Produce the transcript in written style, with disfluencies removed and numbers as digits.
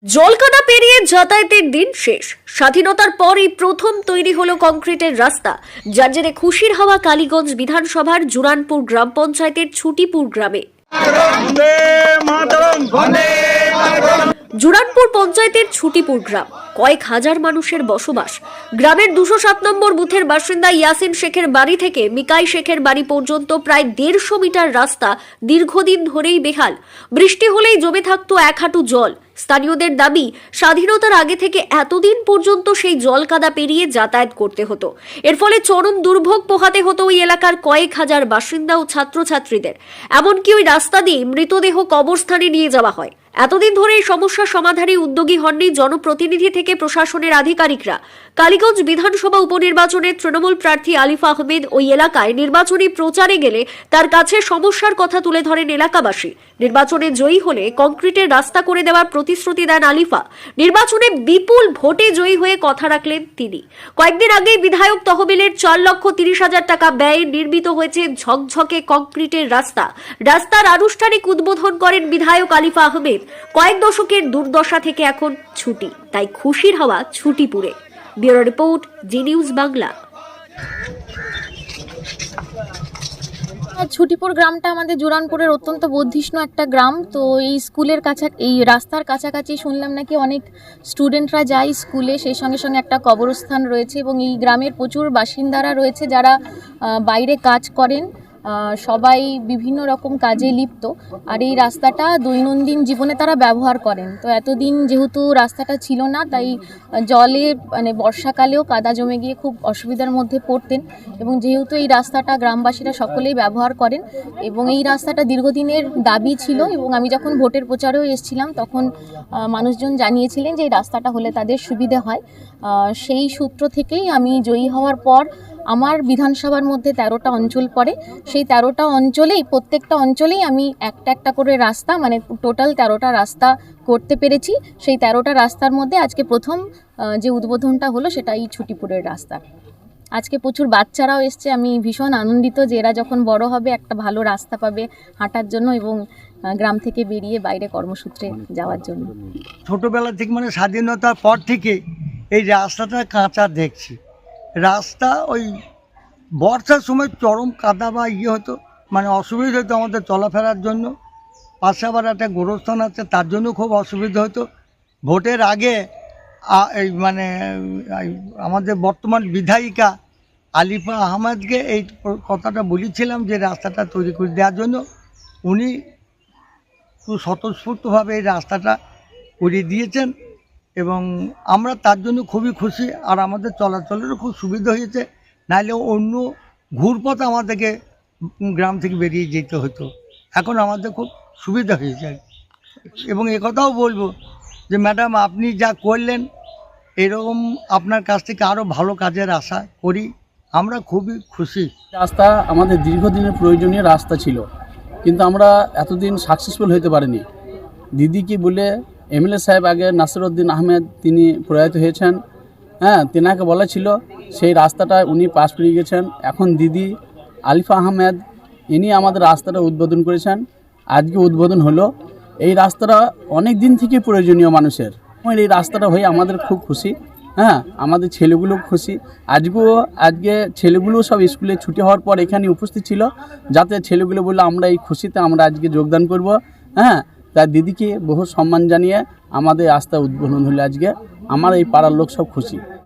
জলকাদা পেরিয়ে যাতায়াতের দিন শেষ। স্বাধীনতার পরই প্রথম তৈরি হলো কংক্রিটের রাস্তা, যার জেরে খুশির হাওয়া কালীগঞ্জ বিধানসভার জুরানপুর গ্রাম পঞ্চায়েতের ছুটিপুর গ্রামে। জুরানপুর পঞ্চায়েতের ছুটিপুর গ্রাম, কয়েক হাজার মানুষের বসবাস। গ্রামের 207 নম্বর বুথের বাসিন্দা ইয়াসিন শেখের বাড়ি থেকে মিকাই শেখের বাড়ি পর্যন্ত প্রায় 150 মিটার রাস্তা দীর্ঘদিন ধরেই বেহাল। বৃষ্টি হলেই জমে থাকতো এক হাঁটু জল। স্থানীয়দের দাবি, স্বাধীনতার আগে থেকে এতদিন পর্যন্ত সেই জল কাদা পেরিয়ে যাতায়াত করতে হতো। এর ফলে চরম দুর্ভোগ পোহাতে হতো ওই এলাকার কয়েক হাজার বাসিন্দা ও ছাত্রছাত্রীদের। এমনকি ওই রাস্তা দিয়ে মৃতদেহ কবরস্থানে নিয়ে যাওয়া হয়। এতদিন ধরে এই সমস্যা সমাধানে উদ্যোগী হননি জনপ্রতিনিধি থেকে প্রশাসনের আধিকারিকরা। কালীগঞ্জ বিধানসভা উপনির্বাচনে তৃণমূল প্রার্থী আলিফা আহমেদ ওই এলাকায় নির্বাচনী প্রচারে গেলে তার কাছে সমস্যার কথা তুলে ধরেন এলাকাবাসী। নির্বাচনে জয়ী হলে কংক্রিটের রাস্তা করে দেওয়ার প্রতিশ্রুতি দেন আলিফা। নির্বাচনে বিপুল ভোটে জয়ী হয়ে কথা রাখলেন তিনি। কয়েকদিন আগেই বিধায়ক তহবিলের 4,30,000 টাকা ব্যয়ে নির্মিত হয়েছে ঝকঝকে কংক্রিটের রাস্তা। রাস্তার আনুষ্ঠানিক উদ্বোধন করেন বিধায়ক আলিফা আহমেদ। কয়েক দশকের দুর্দশা থেকে এখন ছুটি, তাই খুশির হাওয়া ছুটিপুরে। ব্যুরো রিপোর্ট, জি নিউজ বাংলা। ছুটিপুর গ্রামটা আমাদের জুরানপুরের অত্যন্ত বর্ধিষ্ণু একটা গ্রাম। তো এই স্কুলের কাছে, এই রাস্তার কাছাকাছি শুনলাম নাকি অনেক স্টুডেন্টরা যায় স্কুলে, সেই সঙ্গে সঙ্গে একটা কবরস্থান রয়েছে এবং এই গ্রামের প্রচুর বাসিন্দারা রয়েছে যারা বাইরে কাজ করেন, সবাই বিভিন্ন রকম কাজে লিপ্ত। আর এই রাস্তাটা দৈনন্দিন জীবনে তারা ব্যবহার করেন। তো এতদিন যেহেতু রাস্তাটা ছিল না, তাই জলে বর্ষাকালেও কাদা জমে গিয়ে খুব অসুবিধার মধ্যে পড়তেন। এবং যেহেতু এই রাস্তাটা গ্রামবাসীরা সকলেই ব্যবহার করেন এবং এই রাস্তাটা দীর্ঘদিনের দাবি ছিল, এবং আমি যখন ভোটের প্রচারেও এসেছিলাম তখন মানুষজন জানিয়েছিলেন যে এই রাস্তাটা হলে তাদের সুবিধে হয়। সেই সূত্র থেকেই আমি জয়ী হওয়ার পর আমার বিধানসভার মধ্যে 13টা অঞ্চল পড়ে, সেই 13টা অঞ্চলেই প্রত্যেকটা অঞ্চলেই আমি একটা একটা করে রাস্তা, টোটাল 13টা রাস্তা করতে পেরেছি। সেই 13টা রাস্তার মধ্যে আজকে প্রথম যে উদ্বোধনটা হলো সেটা এই ছুটিপুরের রাস্তা। আজকে প্রচুর বাচ্চারাও এসছে। আমি ভীষণ আনন্দিত যে এরা যখন বড় হবে একটা ভালো রাস্তা পাবে হাঁটার জন্য এবং গ্রাম থেকে বেরিয়ে বাইরে কর্মসূত্রে যাওয়ার জন্য। ছোটোবেলা থেকে স্বাধীনতার পর থেকে এই রাস্তাটা কাঁচা দেখছি। রাস্তা ওই বর্ষার সময় চরম কাদা বা হতো, অসুবিধা হতো আমাদের চলাফেরার জন্য। পাশে আবার একটা গোরস্থান আছে, তার জন্য খুব অসুবিধা হতো। ভোটের আগে এই আমাদের বর্তমান বিধায়িকা আলিফা আহমেদকে এই কথাটা বলেছিলাম যে রাস্তাটা তৈরি করে দেওয়ার জন্য। উনি খুব স্বতঃস্ফূর্তভাবে এই রাস্তাটা করে দিয়েছেন এবং আমরা তার জন্য খুবই খুশি। আর আমাদের চলাচলেরও খুব সুবিধা হয়েছে, নাহলে অন্য ঘুরপথ আমাদেরকে গ্রাম থেকে বেরিয়ে যেতে হতো। এখন আমাদের খুব সুবিধা হয়েছে। এবং একথাও বলবো যে ম্যাডাম, আপনি যা করলেন এরকম আপনার কাছ থেকে আরও ভালো কাজের আশা করি। আমরা খুবই খুশি। রাস্তা আমাদের দীর্ঘদিনের প্রয়োজনীয় রাস্তা ছিল, কিন্তু আমরা এতদিন সাকসেসফুল হতে পারিনি। দিদিকে বলে এমএলএ সাহেব আগে নাসিরউদ্দিন আহমেদ, তিনি প্রয়াত হয়েছেন, তেনাকে বলা ছিল সেই রাস্তাটা উনি পাশ পেরিয়ে গেছেন। এখন দিদি আলিফা আহমেদ ইনি আমাদের রাস্তাটা উদ্বোধন করেছেন। আজকে উদ্বোধন হলো। এই রাস্তাটা অনেক দিন থেকে প্রয়োজনীয় মানুষের। এই রাস্তাটা হয়ে আমাদের খুব খুশি। আমাদের ছেলেগুলো খুশি। আজকে ছেলেগুলো সব স্কুলে ছুটি হওয়ার পর এখানে উপস্থিত ছিল, যাতে ছেলেগুলো বললো আমরা এই খুশিতে আমরা আজকে যোগদান করব। তার দিদিকে বহু সম্মান জানিয়ে আমাদের রাস্তা উদ্বোধন হলো আজকে। আমার এই পাড়ার লোক সব খুশি।